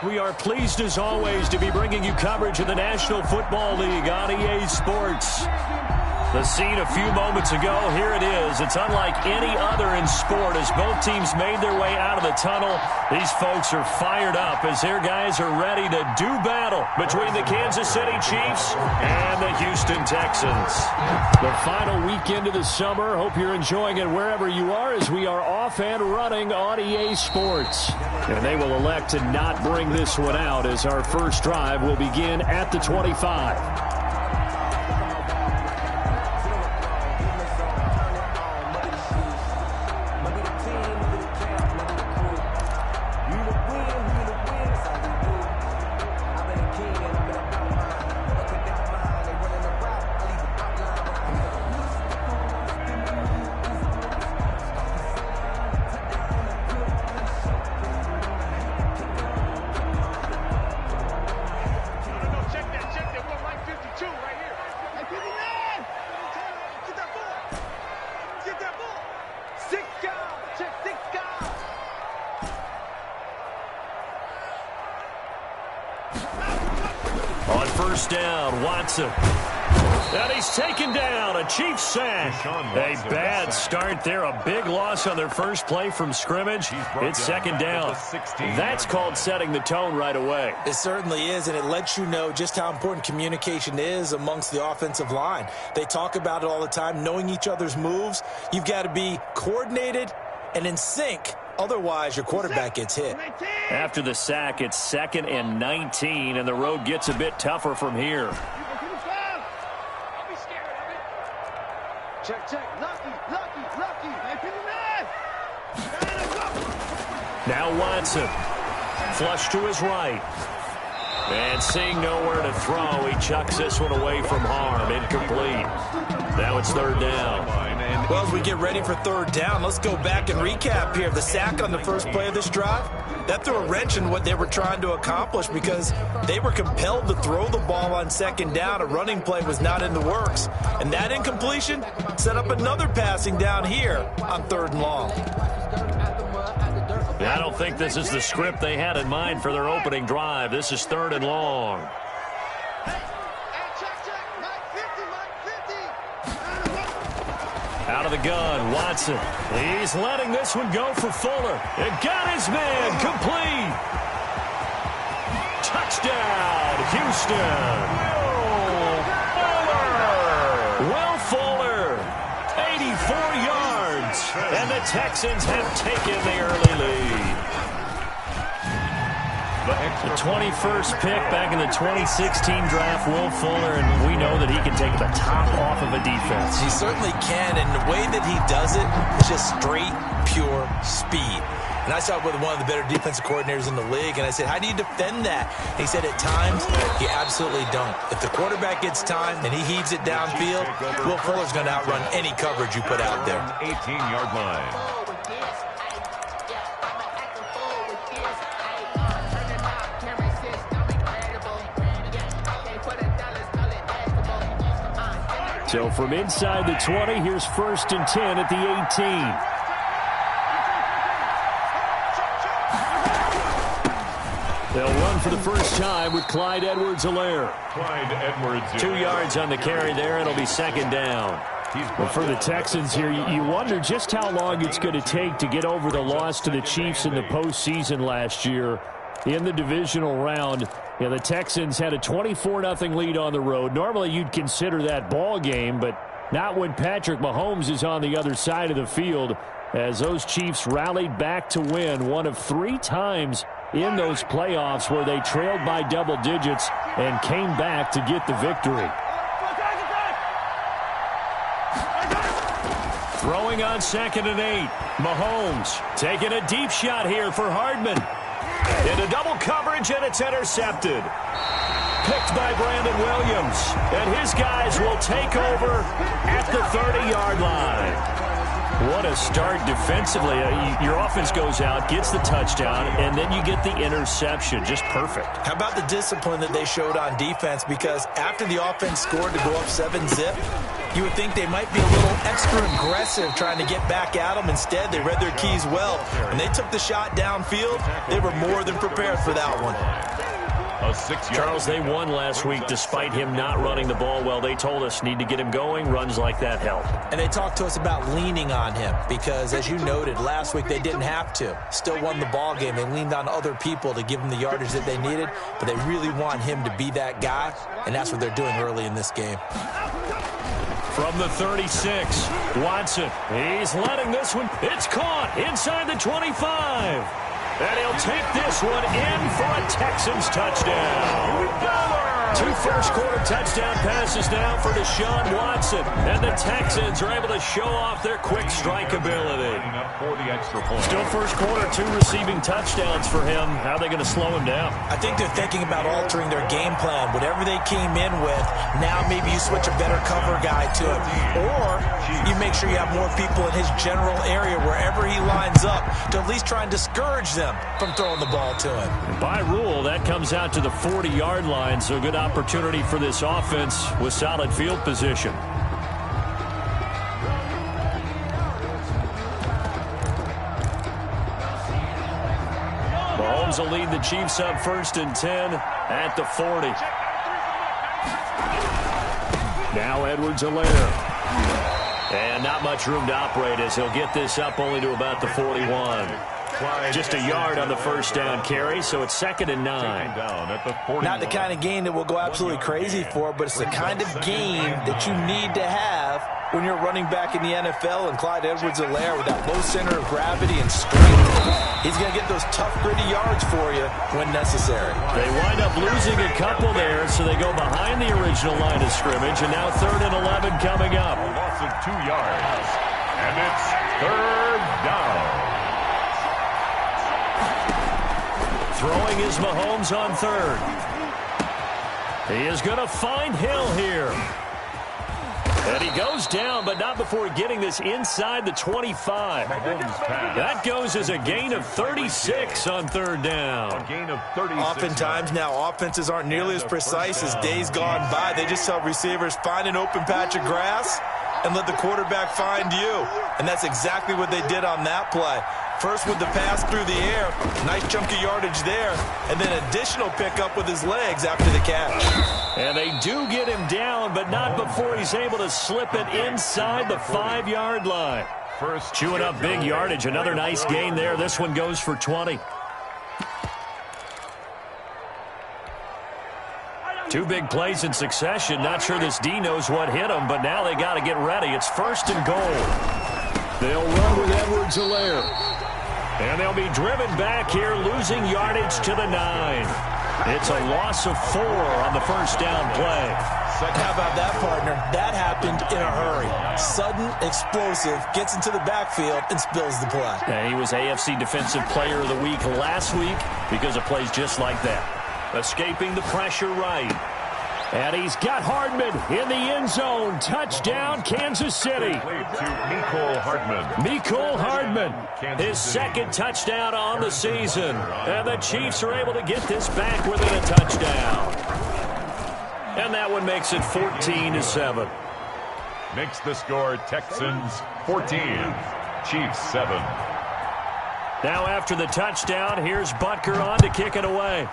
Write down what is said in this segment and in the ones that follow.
We are pleased as always to be bringing you coverage of the National Football League on EA Sports. The scene a few moments ago, here it is. It's unlike any other in sport as both teams made their way out of the tunnel. These folks are fired up as their guys are ready to do battle between the Kansas City Chiefs and the Houston Texans. The final weekend of the summer. Hope you're enjoying it wherever you are as we are off and running on EA Sports. And they will elect to not bring this one out as our first drive will begin at the 25. On first down, Watson. And he's taken down. A Chiefs sack. A bad start there. A big loss on their first play from scrimmage. It's second down. That's called setting the tone right away. It certainly is, and it lets you know just how important communication is amongst the offensive line. They talk about it all the time, knowing each other's moves. You've got to be coordinated and in sync. Otherwise, your quarterback gets hit. After the sack, it's 2nd and 19, and the road gets a bit tougher from here. Check. Lucky. Now Watson. Flush to his right. And seeing nowhere to throw, he chucks this one away from harm. Incomplete. Now it's third down. Well, as we get ready for third down, let's go back and recap here. The sack on the first play of this drive, that threw a wrench in what they were trying to accomplish because they were compelled to throw the ball on second down. A running play was not in the works. And that incompletion set up another passing down here on third and long. I don't think this is the script they had in mind for their opening drive. This is third and long. Out of the gun, Watson. He's letting this one go for Fuller. And got his man complete. Touchdown, Houston. Will Fuller, 84 yards. And the Texans have taken the early lead. The 21st pick back in the 2016 draft, Will Fuller, and we know that he can take the top off of a defense. He certainly can, and the way that he does it is just straight, pure speed. And I saw it with one of the better defensive coordinators in the league, and I said, how do you defend that? And he said, at times, you absolutely don't. If the quarterback gets time and he heaves it downfield, Will Fuller's going to outrun any coverage you put out there. 18-yard line. So from inside the 20, here's 1st and 10 at the 18. They'll run for the first time with Clyde Edwards-Helaire. 2 yards on the carry there. It'll be second down. But for the Texans here, you wonder just how long it's going to take to get over the loss to the Chiefs in the postseason last year. In the divisional round, the Texans had a 24-0 lead on the road. Normally, you'd consider that ball game, but not when Patrick Mahomes is on the other side of the field, as those Chiefs rallied back to win one of 3 times in those playoffs where they trailed by double digits and came back to get the victory. Throwing on 2nd and 8. Mahomes taking a deep shot here for Hardman. Into double coverage, and it's intercepted. Picked by Brandon Williams. And his guys will take over at the 30-yard line. What a start defensively. Your offense goes out, gets the touchdown, and then you get the interception. Just perfect. How about the discipline that they showed on defense? Because after the offense scored to go up 7-zip, You would think they might be a little extra aggressive trying to get back at them. Instead, they read their keys well. When they took the shot downfield, they were more than prepared for that one. Charles, they won last week despite him not running the ball well. They told us need to get him going. Runs like that help. And they talked to us about leaning on him because, as you noted, last week they didn't have to. Still won the ball game. They leaned on other people to give them the yardage that they needed, but they really want him to be that guy, and that's what they're doing early in this game. From the 36, Watson. He's letting this one. It's caught inside the 25. And he'll take this one in for a Texans touchdown. 2 first-quarter touchdown passes now for Deshaun Watson. And the Texans are able to show off their quick strike ability. Still first quarter, 2 receiving touchdowns for him. How are they going to slow him down? I think they're thinking about altering their game plan. Whatever they came in with, now maybe you switch a better cover guy to it. Or you make sure you have more people in his general area wherever he lines up to at least try and discourage them from throwing the ball to him. And by rule, that comes out to the 40-yard line, so good opportunity for this offense with solid field position. Mahomes will lead the Chiefs up 1st and 10 at the 40. Now Edwards-Helaire. And not much room to operate as he'll get this up only to about the 41. Just a yard on the first down carry, so it's 2nd and 9. Not the kind of game that we'll go absolutely crazy for, but it's the kind of game that you need to have when you're running back in the NFL. And Clyde Edwards-Helaire with that low center of gravity and strength, he's going to get those tough, gritty yards for you when necessary. They wind up losing a couple there, so they go behind the original line of scrimmage, and now 3rd and 11 coming up. A loss of 2 yards, and it's 3rd down. Throwing is Mahomes on 3rd. He is going to find Hill here. And he goes down, but not before getting this inside the 25. That goes as a gain of 36 on 3rd down. A gain of 36. Oftentimes now, offenses aren't nearly as precise as days gone by. They just tell receivers, find an open patch of grass and let the quarterback find you. And that's exactly what they did on that play. First with the pass through the air, nice chunk of yardage there, and then additional pickup with his legs after the catch. And they do get him down, but not before he's able to slip it inside the 5-yard line. Chewing up big yardage, another nice gain there. This one goes for 20. 2 big plays in succession. Not sure this D knows what hit him, but now they got to get ready. It's 1st and goal. They'll run with Edwards-Helaire. And they'll be driven back here, losing yardage to the 9. It's a loss of 4 on the first down play. How about that, partner? That happened in a hurry. Sudden, explosive, gets into the backfield and spills the play. Yeah, he was AFC Defensive Player of the Week last week because of plays just like that. Escaping the pressure right. And he's got Hardman in the end zone. Touchdown, Kansas City. Mecole Hardman. His 2nd touchdown on the season. And the Chiefs are able to get this back within a touchdown. And that one makes it 14-7. Makes the score Texans 14, Chiefs 7. Now after the touchdown, here's Butker on to kick it away.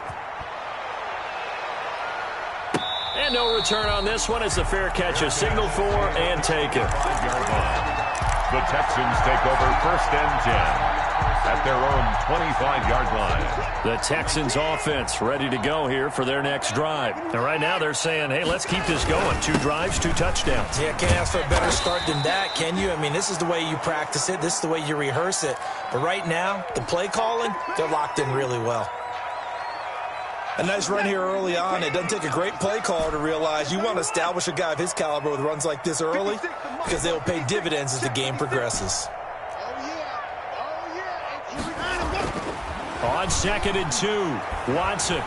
And no return on this one as the fair catch is signaled for and taken. The Texans take over 1st and 10 at their own 25-yard line. The Texans offense ready to go here for their next drive. And right now they're saying, hey, let's keep this going. 2 drives, 2 touchdowns. Yeah, can't ask for a better start than that, can you? I mean, this is the way you practice it. This is the way you rehearse it. But right now, the play calling, they're locked in really well. A nice run here early on. It doesn't take a great play caller to realize you want to establish a guy of his caliber with runs like this early because they will pay dividends as the game progresses. On 2nd and 2, Watson.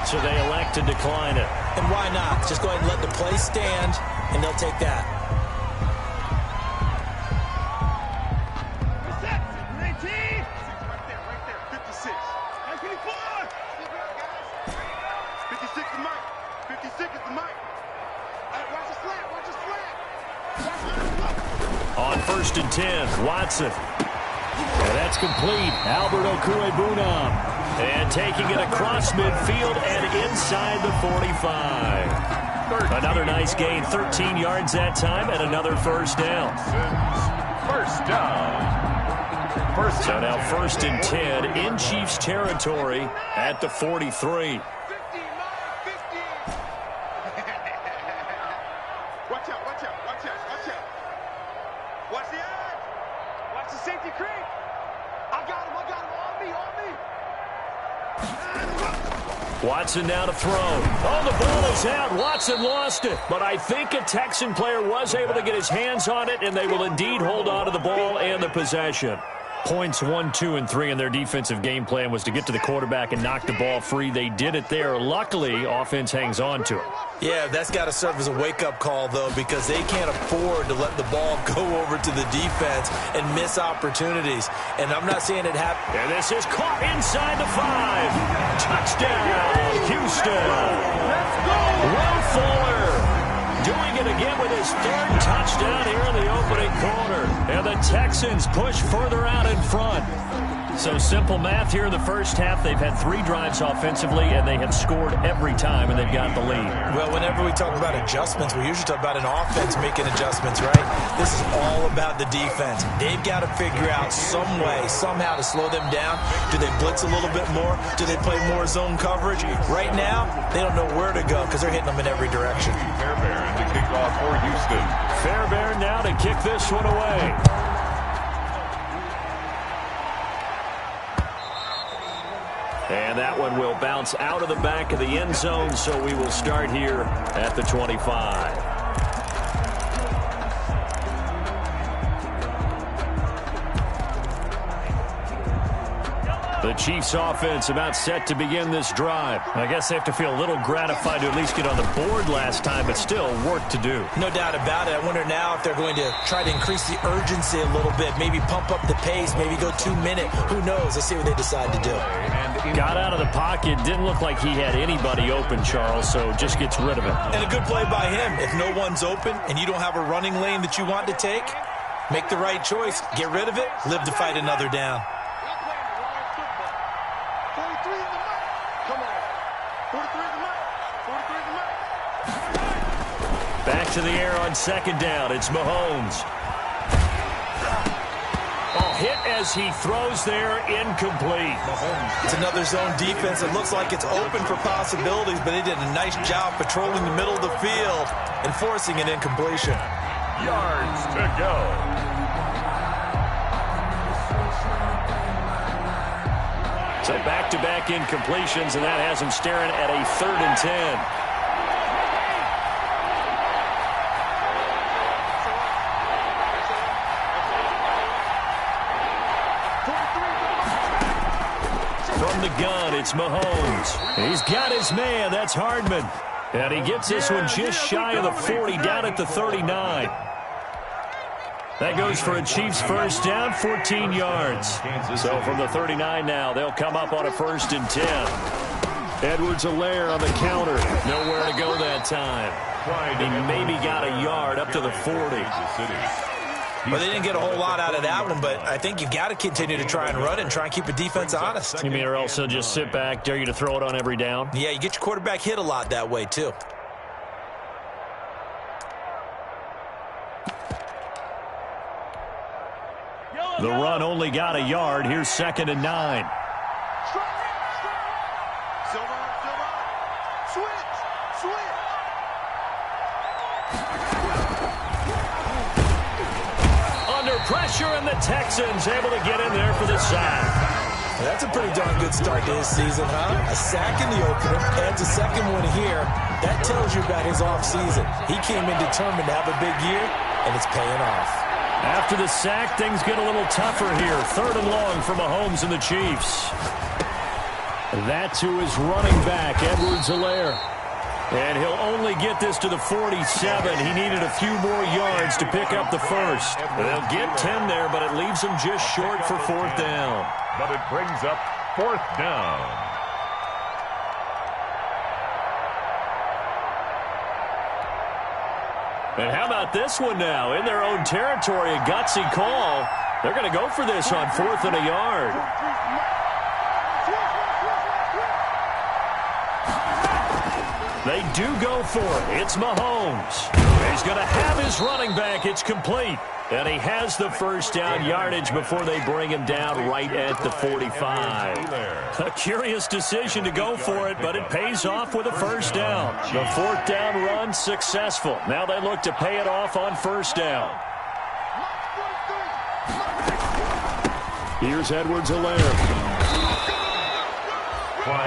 So they elect to decline it. And why not? Just go ahead and let the play stand, and they'll take that. On 1st and 10, Watson. And that's complete. Albert Okwuegbunam. And taking it across midfield and inside the 45. Another nice gain, 13 yards that time, and another first down. First down. So now 1st and 10 in Chiefs territory at the 43. Watson now to throw. Oh, the ball is out. Watson lost it. But I think a Texan player was able to get his hands on it, and they will indeed hold on to the ball and the possession. Points 1, 2, and 3 in their defensive game plan was to get to the quarterback and knock the ball free. They did it there. Luckily, offense hangs on to it. Yeah, that's got to serve as a wake-up call, though, because they can't afford to let the ball go over to the defense and miss opportunities. And I'm not saying it happened. And this is caught inside the 5. Touchdown, Houston. Let's go. Will Fuller doing it again with his 3rd touchdown here in the opening quarter. And the Texans push further out in front. So simple math here in the first half. They've had 3 drives offensively, and they have scored every time, and they've got the lead. Well, whenever we talk about adjustments, we usually talk about an offense making adjustments, right? This is all about the defense. They've got to figure out some way, somehow to slow them down. Do they blitz a little bit more? Do they play more zone coverage? Right now, they don't know where to go because they're hitting them in every direction. Fairbairn to kick off for Houston. Fairbairn now to kick this one away. And that one will bounce out of the back of the end zone, so we will start here at the 25. The Chiefs offense about set to begin this drive. I guess they have to feel a little gratified to at least get on the board last time, but still work to do. No doubt about it. I wonder now if they're going to try to increase the urgency a little bit, maybe pump up the pace, maybe go 2-minute. Who knows? Let's see what they decide to do. Got out of the pocket. Didn't look like he had anybody open, Charles, so just gets rid of it. And a good play by him. If no one's open and you don't have a running lane that you want to take, make the right choice. Get rid of it. Live to fight another down. Back to the air on 2nd down. It's Mahomes. Oh, hit as he throws there, incomplete. It's another zone defense. It looks like it's open for possibilities, but they did a nice job patrolling the middle of the field and forcing an incompletion. Yards to go. So back-to-back incompletions, and that has him staring at a 3rd and 10. From the gun, it's Mahomes. He's got his man. That's Hardman. And he gets this one just shy of the 40, down at the 39. That goes for a Chiefs first down, 14 yards. So from the 39 now, they'll come up on a 1st and 10. Edwards-Helaire on the counter. Nowhere to go that time. He maybe got a yard up to the 40. Well, they didn't get a whole lot out of that one, but I think you've got to continue to try and run and try and keep a defense honest. You mean or else he'll just sit back, dare you to throw it on every down? Yeah, you get your quarterback hit a lot that way, too. The run only got a yard. Here's 2nd and 9. Under pressure, and the Texans able to get in there for the sack. That's a pretty darn good start to his season, huh? A sack in the opener, adds a second one here. That tells you about his offseason. He came in determined to have a big year, and it's paying off. After the sack, things get a little tougher here. 3rd and long for Mahomes and the Chiefs. That to his running back, Edwards-Helaire. And he'll only get this to the 47. He needed a few more yards to pick up the first. They'll get 10 there, but it leaves them just short for 4th down. But it brings up 4th down. And how about this one now? In their own territory, a gutsy call. They're going to go for this on 4th and a yard. They do go for it. It's Mahomes. He's going to have his running back. It's complete. And he has the first down yardage before they bring him down right at the 45. A curious decision to go for it, but it pays off with a first down. The 4th down run successful. Now they look to pay it off on 1st down. Here's Edwards-Helaire.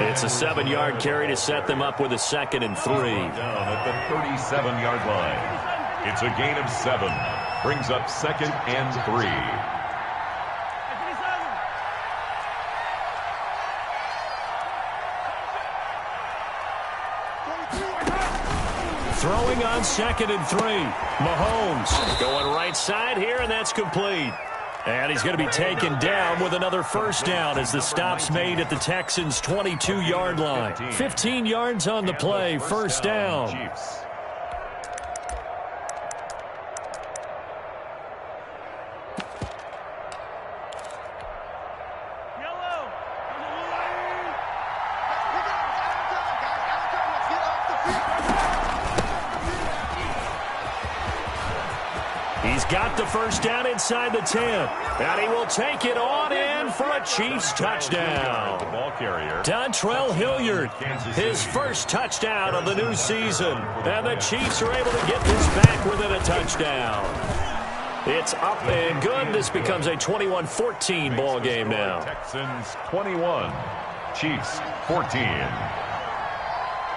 It's a 7-yard carry to set them up with a 2nd and 3. Down at the 37-yard line. It's a gain of 7. Brings up 2nd and 3. Throwing on 2nd and 3. Mahomes going right side here, and that's complete. And he's going to be taken down with another first down as the stop's made at the Texans' 22-yard line. 15 yards on the play, first down. He's got the first down inside the 10. And he will take it on in for a Chiefs touchdown. Dontrell Hilliard, his first touchdown of the new season. And the Chiefs are able to get this back within a touchdown. It's up and good. This becomes a 21-14 ball game now. Texans 21, Chiefs 14.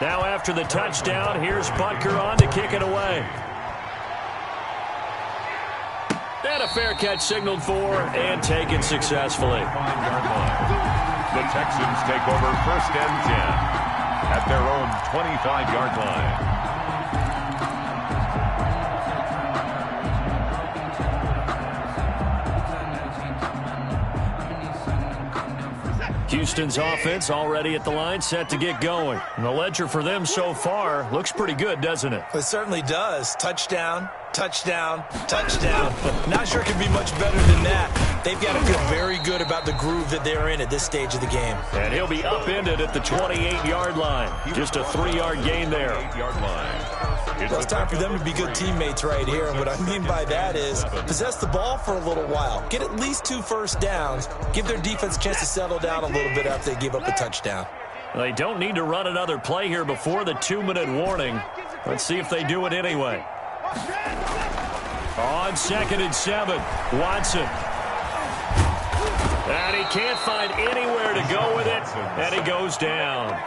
Now after the touchdown, here's Butker on to kick it away. And a fair catch signaled for and taken successfully. The Texans take over 1st and 10 at their own 25-yard line. Houston's offense already at the line, set to get going. And the ledger for them so far looks pretty good, doesn't it? It certainly does. Touchdown, touchdown, touchdown. Not sure it can be much better than that. They've got to feel very good about the groove that they're in at this stage of the game. And he'll be upended at the 28-yard line. Just a 3-yard gain there. Well, it's time for them to be good teammates right here. And what I mean by that is possess the ball for a little while. Get at least 2 first downs. Give their defense a chance to settle down a little bit after they give up a touchdown. They don't need to run another play here before the 2-minute warning. Let's see if they do it anyway. On 2nd and 7, Watson. And he can't find anywhere to go with it, and he goes down.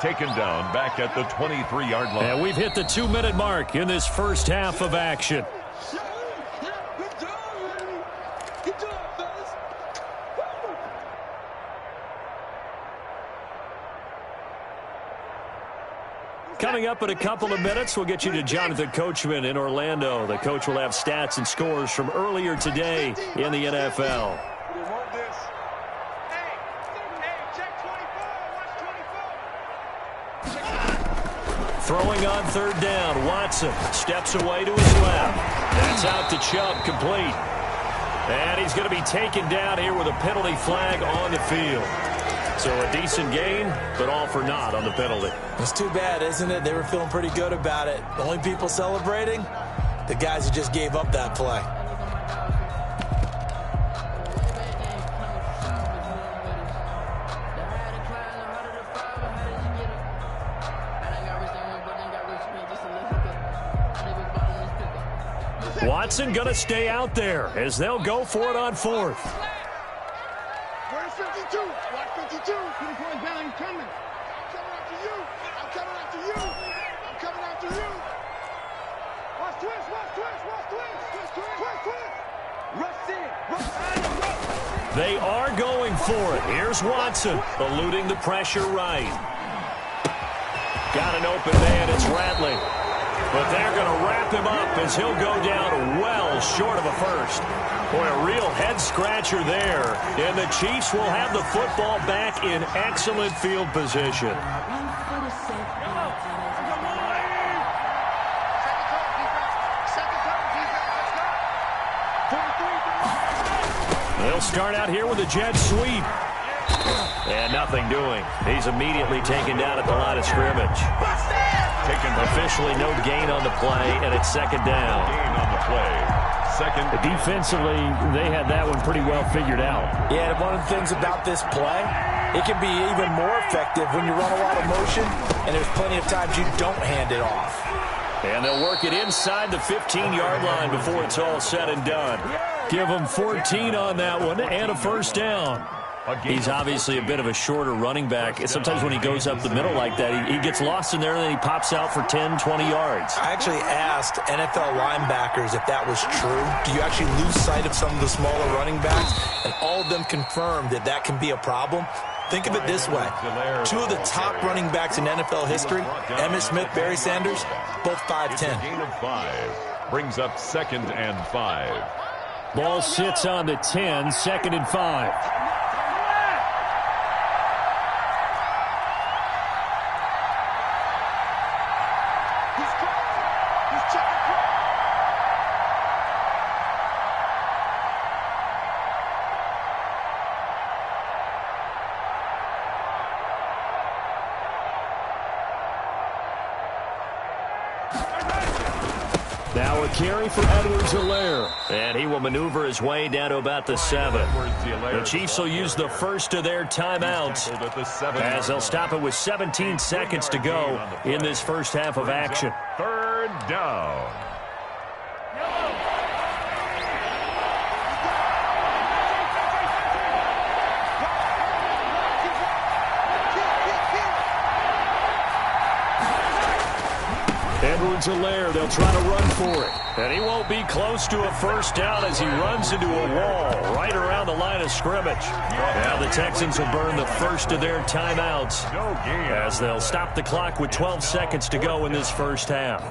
Taken down back at the 23-yard line. And we've hit the 2-minute mark in this first half of action. Coming up in a couple of minutes, we'll get you to Jonathan Coachman in Orlando. The coach will have stats and scores from earlier today in the NFL. Throwing on 3rd down, Watson steps away to his left. That's out to Chubb, complete. And he's going to be taken down here with a penalty flag on the field. So a decent gain, but all for naught on the penalty. It's too bad, isn't it? They were feeling pretty good about it. The only people celebrating, the guys who just gave up that play. Watson going to stay out there as they'll go for it on 4th. Where's 52? Watch 52. 24 down, he's coming. I'm coming after you. I'm coming after you. I'm coming after you. Watch twist, watch twist, watch twist. Twist, twist, twist, twist. Rush in. Rush. They are going for it. Here's Watson eluding the pressure right. Got an open man. It's Rattling. But they're going to wrap him up as he'll go down well short of a first. Boy, a real head-scratcher there. And the Chiefs will have the football back in excellent field position. They'll start out here with a jet sweep. And nothing doing. He's immediately taken down at the line of scrimmage. Officially no gain on the play, and it's second down. Gain on the play. Second. Defensively, they had that one pretty well figured out. Yeah, and one of the things about this play, it can be even more effective when you run a lot of motion, and there's plenty of times you don't hand it off. And they'll work it inside the 15-yard line before it's all said and done. Give them 14 on that one and a first down. He's obviously a bit of a shorter running back. Sometimes when he goes up the middle like that, he gets lost in there and then he pops out for 10, 20 yards. I actually asked NFL linebackers if that was true. Do you actually lose sight of some of the smaller running backs? And all of them confirmed that that can be a problem. Think of it this way. Two of the top running backs in NFL history, Emmitt Smith, Barry Sanders, both 5'10". Gain of 5. Brings up 2nd and 5. Ball sits on the 10, 2nd and 5. Now a carry for Edwards-Helaire. And he will maneuver his way down to about the 7. The Chiefs will use the first of their timeouts as they'll stop it with 17 seconds to go in this first half of action. 3rd down. Edwards-Helaire, they'll try to run for it. And he won't be close to a first down as he runs into a wall right around the line of scrimmage. Now the Texans will burn the first of their timeouts as they'll stop the clock with 12 seconds to go in this first half.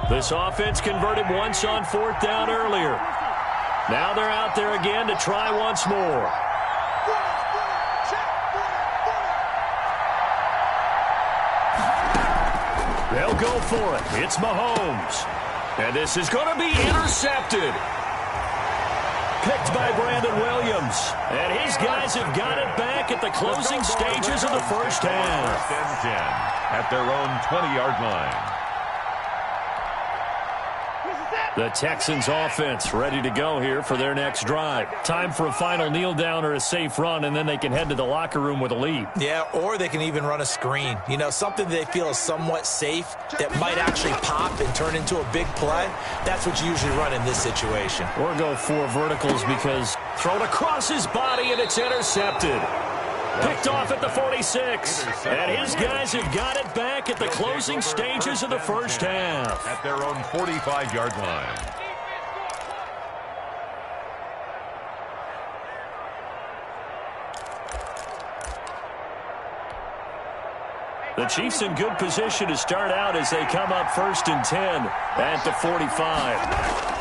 This offense converted once on 4th down earlier. Now they're out there again to try once more. They'll go for it. It's Mahomes. And this is going to be intercepted. Picked by Brandon Williams. And his guys have got it back at the closing stages of the first half. 1st and 10 at their own 20-yard line. The Texans offense ready to go here for their next drive. Time for a final kneel down or a safe run, and then they can head to the locker room with a lead. Yeah, or they can even run a screen. You know, something they feel is somewhat safe that might actually pop and turn into a big play. That's what you usually run in this situation. Or go 4 verticals because thrown across his body and it's intercepted. Picked off at the 46. And his guys have got it back at the closing stages of the first half. At their own 45-yard line. The Chiefs in good position to start out as they come up 1st and 10 at the 45.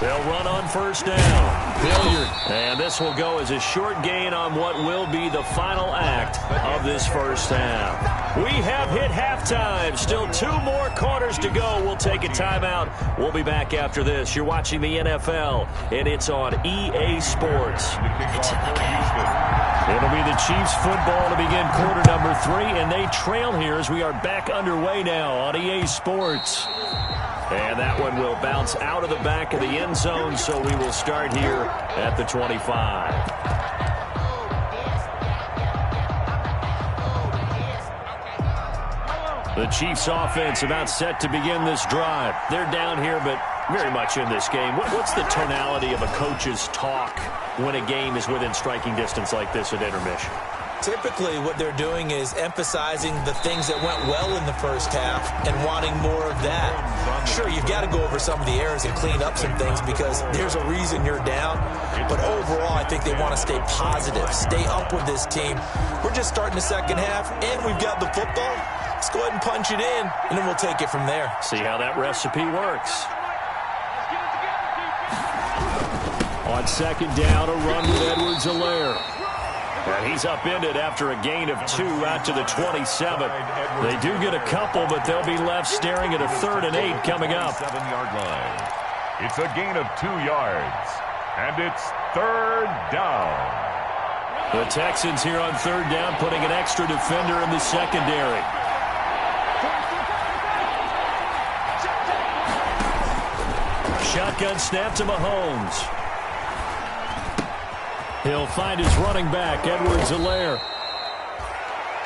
They'll run on 1st down. Hilliard. And this will go as a short gain on what will be the final act of this first half. We have hit halftime. Still 2 more quarters to go. We'll take a timeout. We'll be back after this. You're watching the NFL, and it's on EA Sports. It's in the game. It'll be the Chiefs football to begin quarter number 3, and they trail here as we are back underway now on EA Sports. And that one will bounce out of the back of the end zone, so we will start here at the 25. The Chiefs offense about set to begin this drive. They're down here, but very much in this game. What's the tonality of a coach's talk when a game is within striking distance like this at intermission? Typically, what they're doing is emphasizing the things that went well in the first half and wanting more of that. Sure, you've got to go over some of the errors and clean up some things because there's a reason you're down. But overall, I think they want to stay positive, stay up with this team. We're just starting the second half, and we've got the football. Let's go ahead and punch it in, and then we'll take it from there. See how that recipe works. On 2nd down, a run with Edwards-Helaire. And he's upended after a gain of 2 out to the 27. They do get a couple, but they'll be left staring at a 3rd and 8 coming up. 7-yard line. It's a gain of 2 yards, and it's 3rd down. The Texans here on 3rd down, putting an extra defender in the secondary. Shotgun snap to Mahomes. He'll find his running back, Edwards-Helaire.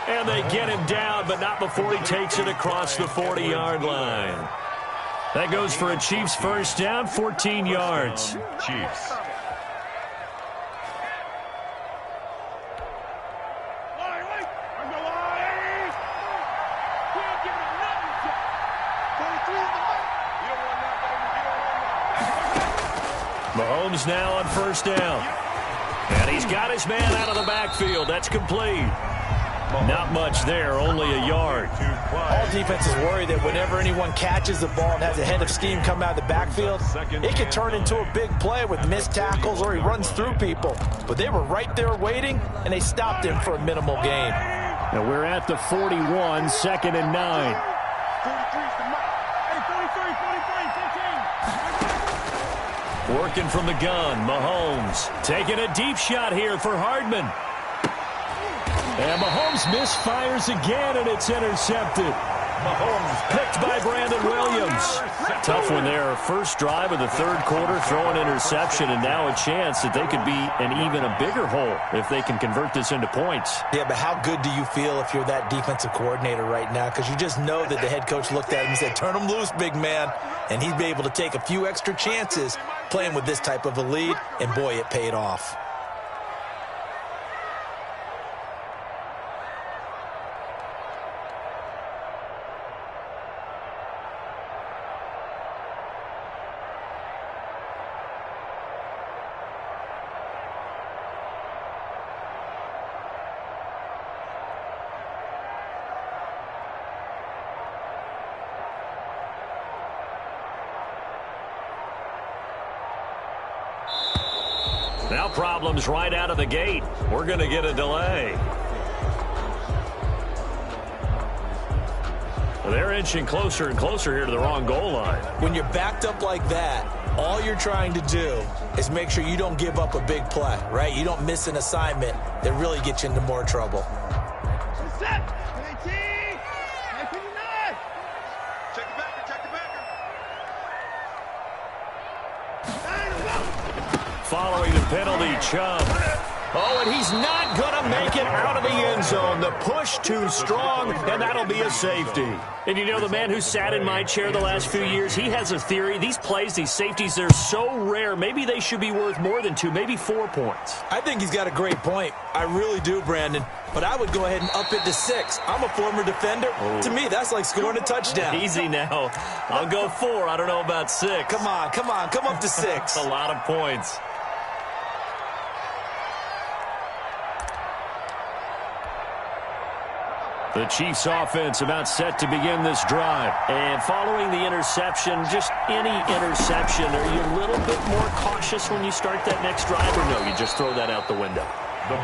And they get him down, but not before he takes it across the 40-yard line. That goes for a Chiefs first down, 14 yards. Chiefs. Mahomes now on first down. And he's got his man out of the backfield. That's complete. Not much there, only a yard. All defenses worry that whenever anyone catches the ball and has a head of steam come out of the backfield, it can turn into a big play with missed tackles or he runs through people. But they were right there waiting, and they stopped him for a minimal gain. Now we're at the 41, 2nd and 9. 43's the mark. Hey, 43, 15. Working from the gun, Mahomes taking a deep shot here for Hardman. And Mahomes misfires again, and it's intercepted. Mahomes picked by Brandon Williams. Tough one there. First drive of the 3rd quarter, throw an interception, and now a chance that they could be in even a bigger hole if they can convert this into points. Yeah, but how good do you feel if you're that defensive coordinator right now? Because you just know that the head coach looked at him and said, turn him loose, big man. And he'd be able to take a few extra chances playing with this type of a lead, and boy, it paid off. Now problems right out of the gate. We're going to get a delay. Well, they're inching closer and closer here to the wrong goal line. When you're backed up like that, all you're trying to do is make sure you don't give up a big play, right? You don't miss an assignment that really gets you into more trouble. Set. 18. 59. Check the backer. Check the backer. Following the penalty, Chubb. Oh, and he's not going to make it out of the end zone. The push too strong, and that'll be a safety. And you know, the man who sat in my chair the last few years, he has a theory. These plays, these safeties, they're so rare. Maybe they should be worth more than 2, maybe 4 points. I think he's got a great point. I really do, Brandon. But I would go ahead and up it to 6. I'm a former defender. Oh. To me, that's like scoring a touchdown. Easy now. I'll go 4. I don't know about 6. Come on. Come up to 6. A lot of points. The Chiefs offense about set to begin this drive. And following the interception, just any interception, are you a little bit more cautious when you start that next drive, or no, you just throw that out the window?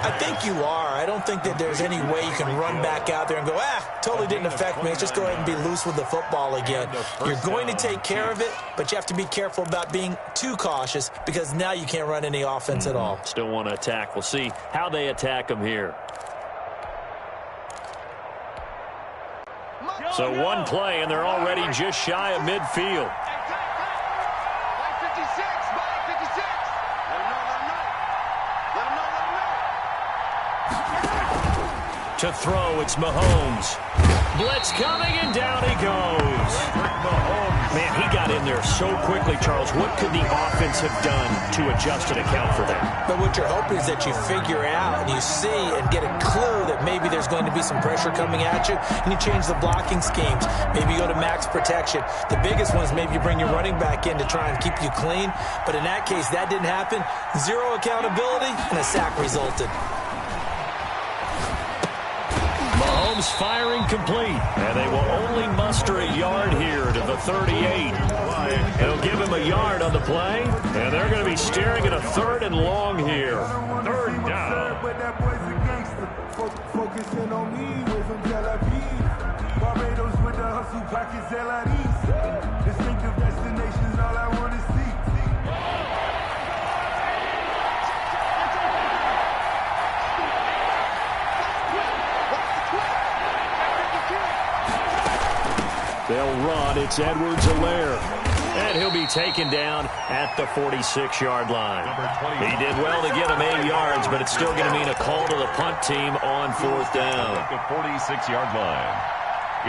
I think you are. I don't think that there's any way you can run back out there and go, totally didn't affect me. Let's just go ahead and be loose with the football again. You're going to take care of it, but you have to be careful about being too cautious because now you can't run any offense at all. Still want to attack. We'll see how they attack them here. So one play, and they're already just shy of midfield. To throw, it's Mahomes. Blitz coming, and down he goes. Man, he got in there so quickly, Charles. What could the offense have done to adjust and account for that? But what you're hoping is that you figure out and you see and get a clue that maybe there's going to be some pressure coming at you, and you change the blocking schemes. Maybe you go to max protection. The biggest one is maybe you bring your running back in to try and keep you clean. But in that case, that didn't happen. Zero accountability, and a sack resulted. Mahomes firing complete, and they will only muster a yard here to the 38. They'll give him a yard on the play, and they're going to be staring at a 3rd and long here. 3rd down. Focusing on me, way from Tel Aviv. Barbados with the hustle, pockets LIDs. Distinctive destinations, all I want to see. They'll run. It's Edwards-Helaire. And he'll be taken down at the 46-yard line. He did well to get him 8 yards, but it's still going to mean a call to the punt team on 4th down. At the 46-yard line.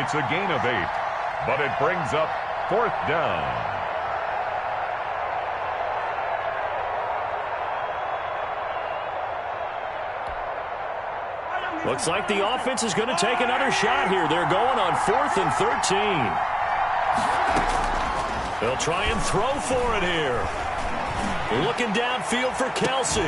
It's a gain of 8, but it brings up 4th down. Looks like the offense is going to take another shot here. They're going on 4th and 13. They'll try and throw for it here. Looking downfield for Kelsey.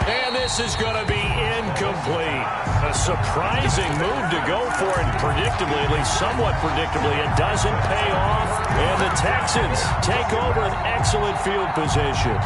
And this is going to be incomplete. A surprising move to go for it predictably, at least somewhat predictably. It doesn't pay off. And the Texans take over an excellent field position.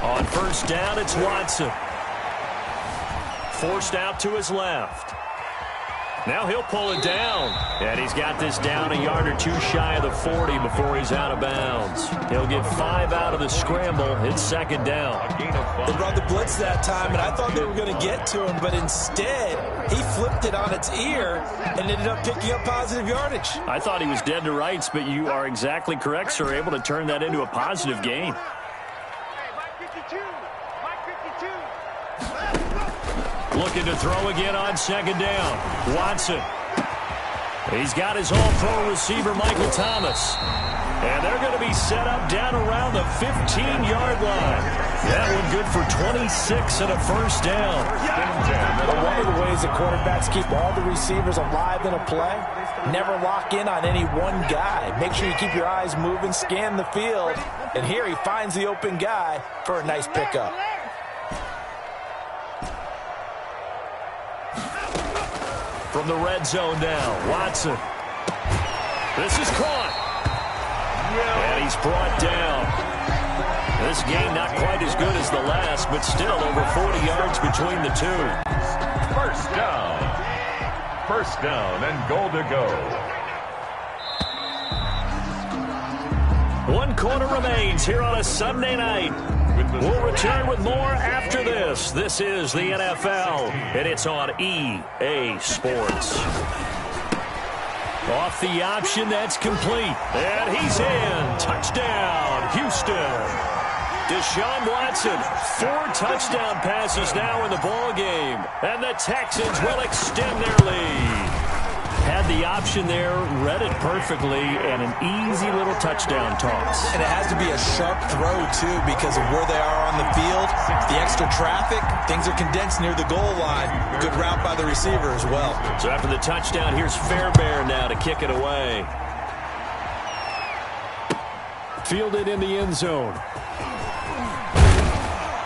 On 1st down, it's Watson. Forced out to his left. Now he'll pull it down. And he's got this down a yard or two shy of the 40 before he's out of bounds. He'll get 5 out of the scramble. It's 2nd down. They brought the blitz that time, and I thought they were going to get to him, but instead he flipped it on its ear and ended up picking up positive yardage. I thought he was dead to rights, but you are exactly correct, sir. Able to turn that into a positive gain. Looking to throw again on 2nd down. Watson. He's got his all-pro receiver, Michael Thomas. And they're going to be set up down around the 15-yard line. That one good for 26 and a 1st down. But one of the ways that quarterbacks keep all the receivers alive in a play, never lock in on any one guy. Make sure you keep your eyes moving, scan the field. And here he finds the open guy for a nice pickup. From the red zone now, Watson. This is caught. And he's brought down. This game not quite as good as the last, but still over 40 yards between the two. 1st down. 1st down and goal to go. 1 quarter remains here on a Sunday night. We'll return with more after this. This is the NFL, and it's on EA Sports. Off the option, that's complete. And he's in. Touchdown, Houston. Deshaun Watson, 4 touchdown passes now in the ball game. And the Texans will extend their lead. Had the option there, read it perfectly, and an easy little touchdown toss. And it has to be a sharp throw, too, because of where they are on the field. The extra traffic, things are condensed near the goal line. Good route by the receiver as well. So after the touchdown, here's Fairbairn now to kick it away. Fielded in the end zone.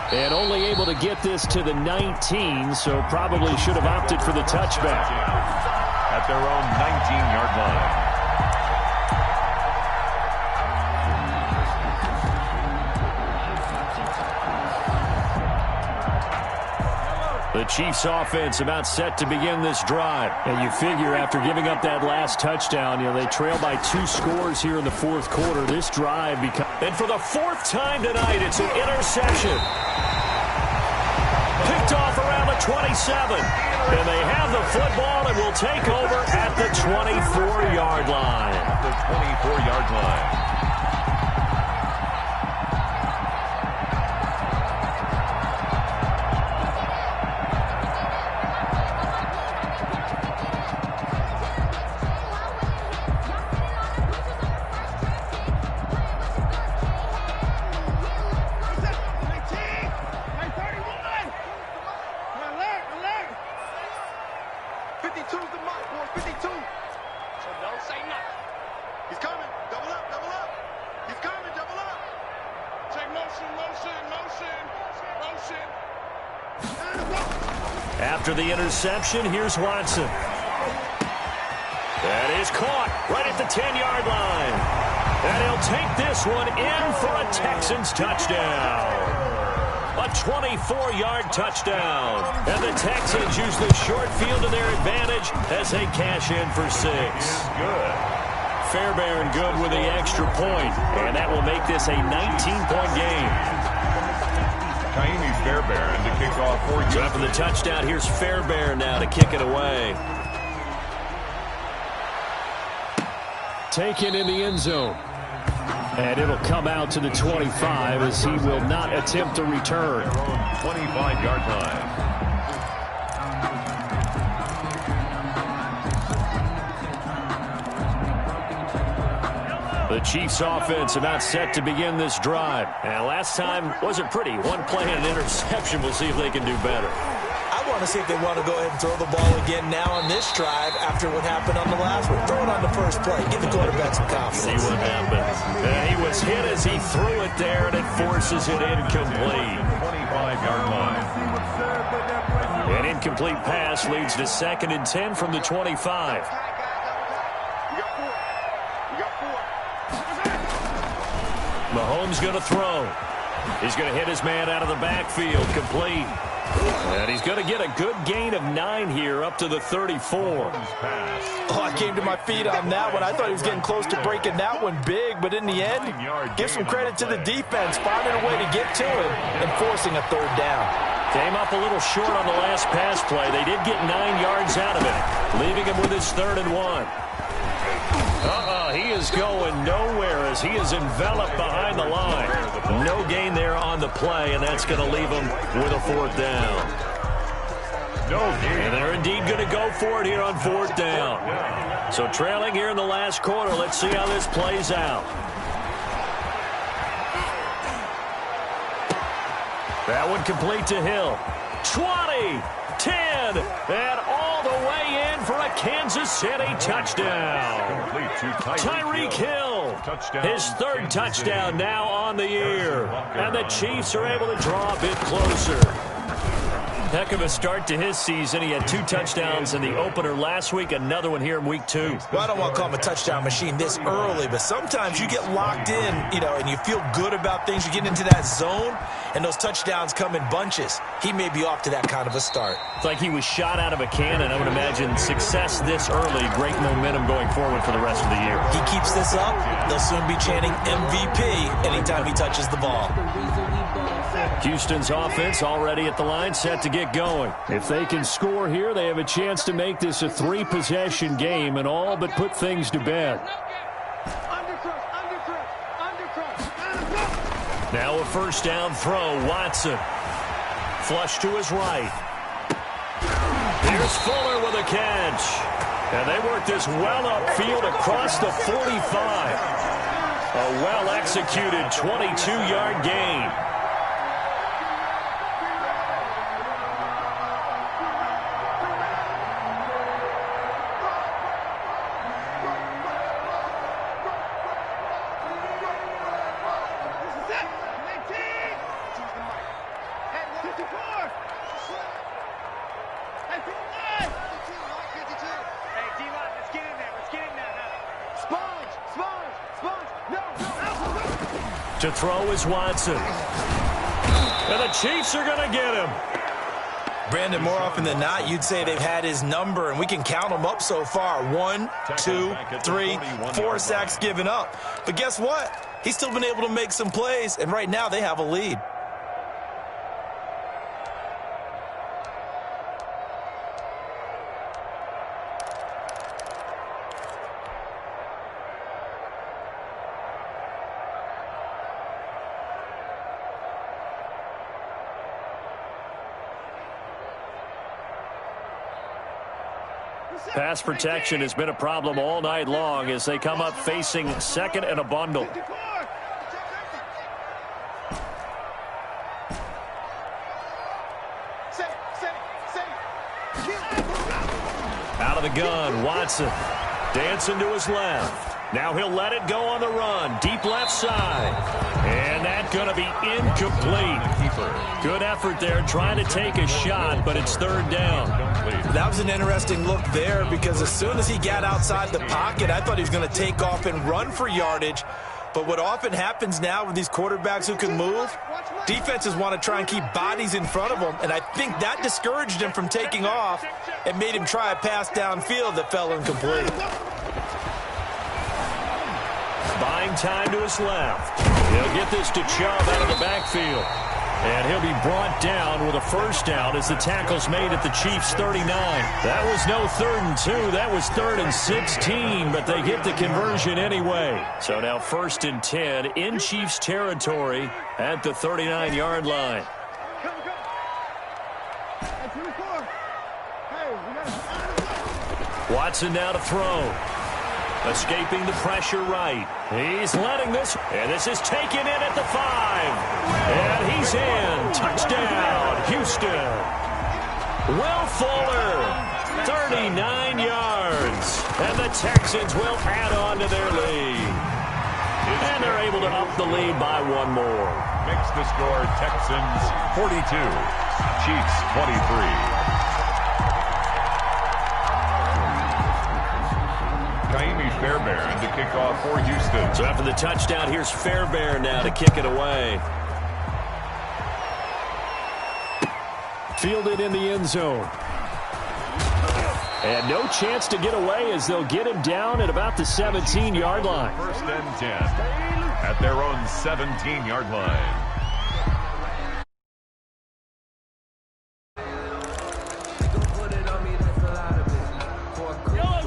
And only able to get this to the 19, so probably should have opted for the touchback. At their own 19-yard line. The Chiefs offense about set to begin this drive. And you figure after giving up that last touchdown, they trail by 2 scores here in the 4th quarter. This drive becomes... And for the 4th time tonight, it's an interception. Picked off around the 27. And they have the football and will take over at the 24-yard line. At the 24-yard line. Take motion, motion, motion, motion. After the interception, here's Watson. That is caught right at the 10-yard line. And he'll take this one in for a Texans touchdown. A 24-yard touchdown. And the Texans use the short field to their advantage as they cash in for 6. Good. Fairbairn good with the extra point. And that will make this a 19-point game. Kaimi Fairbairn to kick off for you. So after the touchdown, here's Fairbairn now to kick it away. Taken in the end zone. And it'll come out to the 25 as he will not attempt to return. 25-yard line. The Chiefs offense about set to begin this drive. And last time wasn't pretty. One play and an interception. We'll see if they can do better. I want to see if they want to go ahead and throw the ball again now on this drive after what happened on the last one. Throw it on the first play. Give the quarterback some confidence. See what happens. And he was hit as he threw it there, and it forces it incomplete. 25-yard line. An incomplete pass leads to 2nd and 10 from the 25. Mahomes going to throw. He's going to hit his man out of the backfield, complete. And he's going to get a good gain of 9 here up to the 34. Oh, I came to my feet on that one. I thought he was getting close to breaking that one big, but in the end, give some credit to the defense, finding a way to get to it and forcing a 3rd down. Came up a little short on the last pass play. They did get 9 yards out of it, leaving him with his 3rd and 1. He is going nowhere as he is enveloped behind the line. No gain there on the play, and that's going to leave him with a 4th down. No gain. And they're indeed going to go for it here on 4th down. So trailing here in the last quarter. Let's see how this plays out. That one complete to Hill. 20, 10, and all the way in for a Kansas City touchdown. Tyreek Hill, his 3rd touchdown now on the year. And the Chiefs are able to draw a bit closer. Heck of a start to his season. He had 2 touchdowns in the opener last week, another one here in week 2. Well, I don't want to call him a touchdown machine this early, but sometimes you get locked in, and you feel good about things. You get into that zone, and those touchdowns come in bunches. He may be off to that kind of a start. It's like he was shot out of a cannon. I would imagine success this early, great momentum going forward for the rest of the year. He keeps this up, they'll soon be chanting MVP anytime he touches the ball. Houston's offense already at the line, set to get going. If they can score here, they have a chance to make this a 3-possession game and all but put things to bed. Now a 1st down throw, Watson. Flush to his right. Here's Fuller with a catch. And they work this well upfield across the 45. A well-executed 22-yard gain. To throw is Watson. And the Chiefs are going to get him. Brandon, more often than not, you'd say they've had his number, and we can count them up so far. 1, 2, 3, 4 sacks given up. But guess what? He's still been able to make some plays, and right now they have a lead. Pass protection has been a problem all night long as they come up facing 2nd and a bundle. Out of the gun, Watson dancing to his left. Now he'll let it go on the run. Deep left side. And that's going to be incomplete. Good effort there trying to take a shot, but it's third down. That was an interesting look there because as soon as he got outside the pocket, I thought he was going to take off and run for yardage. But what often happens now with these quarterbacks who can move, defenses want to try and keep bodies in front of them, and I think that discouraged him from taking off and made him try a pass downfield that fell incomplete. Buying time to his left. He'll get this to Chubb out of the backfield. And he'll be brought down with a first down as the tackle's made at the Chiefs' 39. That was no 3rd and 2. That was 3rd and 16, but they get the conversion anyway. So now 1st and 10 in Chiefs territory at the 39-yard line. Watson now to throw. Escaping the pressure right. He's letting this, and this is taken in at the 5. And he's in. Touchdown, Houston. Will Fuller, 39 yards. And the Texans will add on to their lead. And they're able to up the lead by one more. Makes the score Texans 42, Chiefs 23. Kaimi Fairbairn to kick off for Houston. So after the touchdown, here's Fairbairn now to kick it away. Fielded in the end zone. And no chance to get away as they'll get him down at about the 17-yard line. 1st and 10 at their own 17-yard line.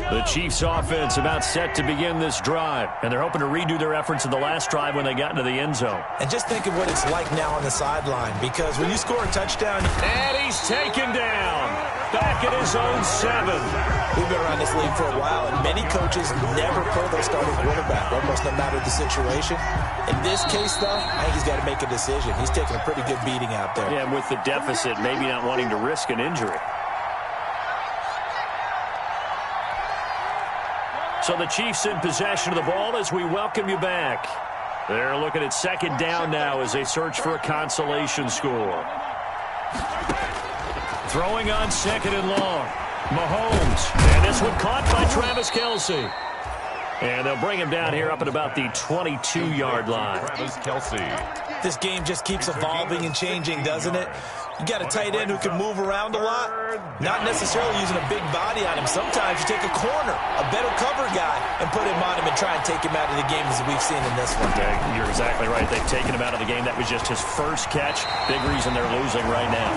The Chiefs offense about set to begin this drive, and they're hoping to redo their efforts in the last drive when they got into the end zone. And just think of what it's like now on the sideline, because when you score a touchdown... And he's taken down back at his own 7. We've been around this league for a while, and many coaches never pull their starting quarterback, almost no matter the situation. In this case, though, I think he's got to make a decision. He's taking a pretty good beating out there. Yeah, and with the deficit, maybe not wanting to risk an injury. So the Chiefs in possession of the ball as we welcome you back. They're looking at 2nd down now as they search for a consolation score. Throwing on 2nd and long. Mahomes. And this one caught by Travis Kelce. And they'll bring him down here up at about the 22-yard line. Travis Kelce. This game just keeps evolving and changing, doesn't it? You got a tight end who can move around a lot, not necessarily using a big body on him. Sometimes you take a corner, a better cover guy, and put him on him and try and take him out of the game as we've seen in this one. Yeah, you're exactly right. They've taken him out of the game. That was just his first catch. Big reason they're losing right now.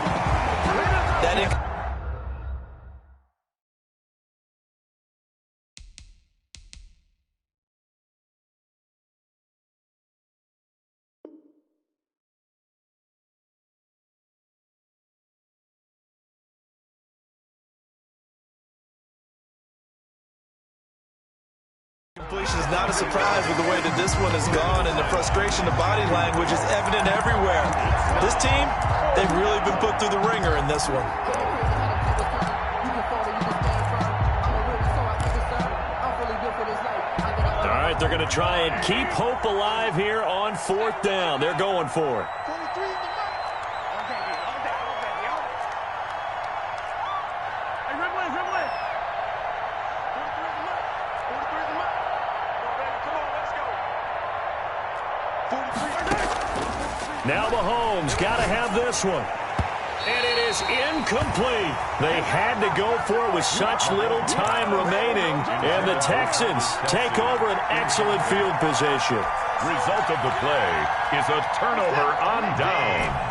Completion is not a surprise with the way that this one has gone, and the frustration of body language is evident everywhere. This team, they've really been put through the ringer in this one. All right, they're going to try and keep hope alive here on 4th down. They're going for it. Now Mahomes got to have this one. And it is incomplete. They had to go for it with such little time remaining. And the Texans take over an excellent field position. Result of the play is a turnover on down.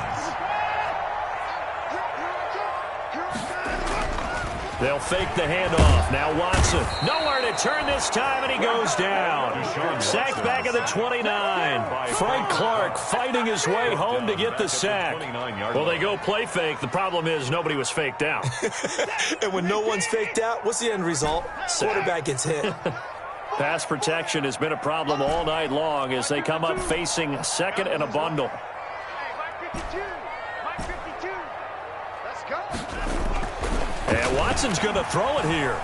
They'll fake the handoff. Now Watson. Nowhere to turn this time, and he goes down. Sacked back at the 29. Frank Clark fighting his way home to get the sack. Well, they go play fake. The problem is nobody was faked out. And when no one's faked out, what's the end result? Quarterback gets hit. Pass protection has been a problem all night long as they come up facing 2nd and a bundle. And Watson's going to throw it here.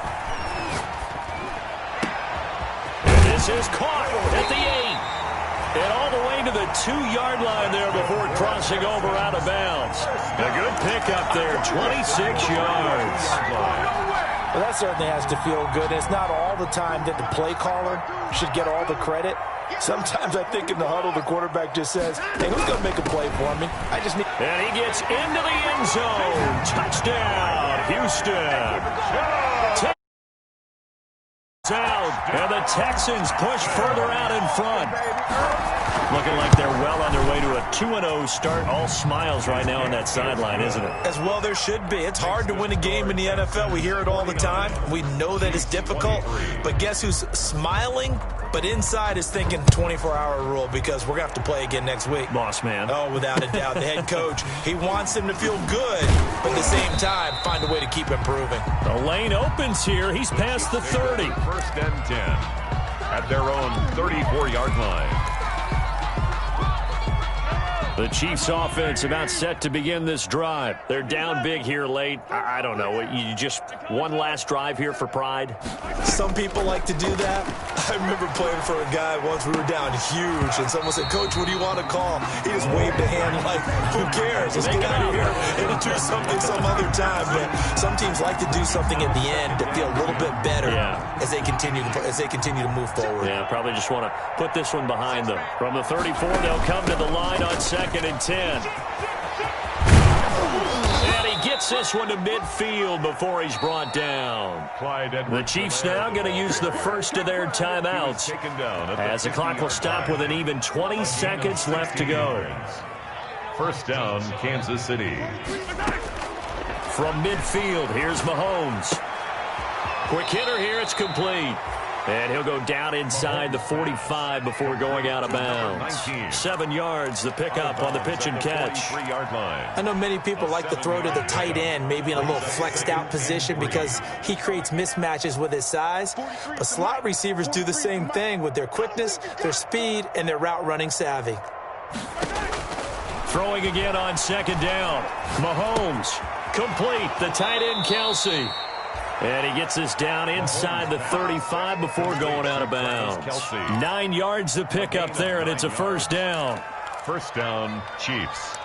And this is caught at the 8. And all the way to the 2-yard line there before crossing over out of bounds. A good pickup there, 26 yards. Well, that certainly has to feel good. It's not all the time that the play caller should get all the credit. Sometimes I think in the huddle, the quarterback just says, hey, who's going to make a play for me? I just need... And he gets into the end zone. Touchdown, Houston. Out, and the Texans push further out in front. Looking like they're well on their way to a 2-0 start. All smiles right now on that sideline, isn't it? As well there should be. It's hard to win a game in the NFL. We hear it all the time. We know that it's difficult. But guess who's smiling? But inside is thinking 24-hour rule because we're going to have to play again next week. Boss man. Oh, without a doubt. The head coach, he wants him to feel good, but at the same time, find a way to keep improving. The lane opens here. He's past the 30. First and 10 at their own 34-yard line. The Chiefs offense about set to begin this drive. They're down big here late. I don't know. You just one last drive here for pride? Some people like to do that. I remember playing for a guy once. We were down huge, and someone said, Coach, what do you want to call? He just waved a hand like, who cares? Let's get out of here and do something some other time. But some teams like to do something at the end to feel a little bit better as they continue to move forward. Yeah, probably just want to put this one behind them. From the 34, they'll come to the line on 2nd and 10. And he gets this one to midfield before he's brought down. The Chiefs now going to use the first of their timeouts as the clock will stop with an even 20 seconds left to go. First down, Kansas City. From midfield, here's Mahomes. Quick hitter here, it's complete. And he'll go down inside the 45 before going out of bounds. 7 yards, the pickup on the pitch and catch. I know many people like to throw to the tight end, maybe in a little flexed out position because he creates mismatches with his size. But slot receivers do the same thing with their quickness, their speed, and their route running savvy. Throwing again on 2nd down. Mahomes, complete, the tight end Kelce. And he gets this down inside the 35 before going out of bounds. 9 yards to pick up there, and it's a first down. First down, Chiefs.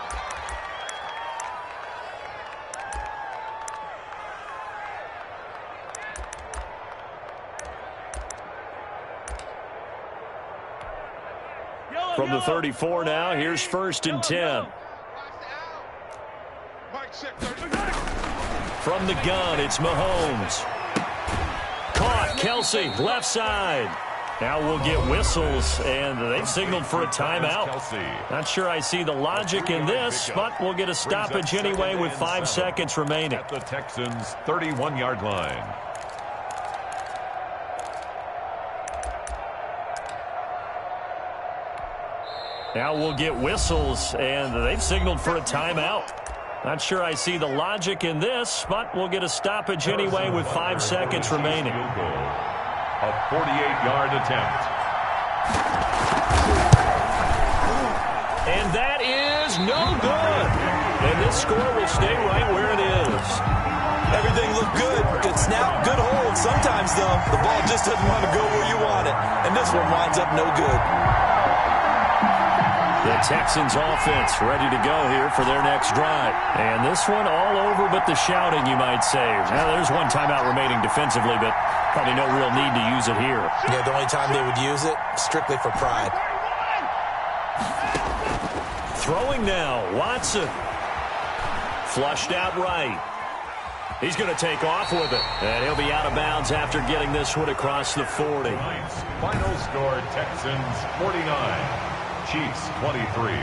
From the 34 now, here's 1st and 10. From the gun, it's Mahomes. Caught, Kelce, left side. Now we'll get whistles, and they've signaled for a timeout. Not sure I see the logic in this, but we'll get a stoppage anyway with 5 seconds remaining. At the Texans' 31-yard line. Now we'll get whistles, and they've signaled for a timeout. Not sure I see the logic in this, but we'll get a stoppage anyway with 5 seconds remaining. A 48-yard attempt. And that is no good. And this score will stay right where it is. Everything looked good. Good snap, good hold. Sometimes, though, the ball just doesn't want to go where you want it. And this one winds up no good. The Texans offense ready to go here for their next drive. And this one all over but the shouting, you might say. Now, there's one timeout remaining defensively, but probably no real need to use it here. Yeah, the only time they would use it, strictly for pride. Throwing now, Watson. Flushed out right. He's going to take off with it. And he'll be out of bounds after getting this one across the 40. Final score, Texans 49. Chiefs 23.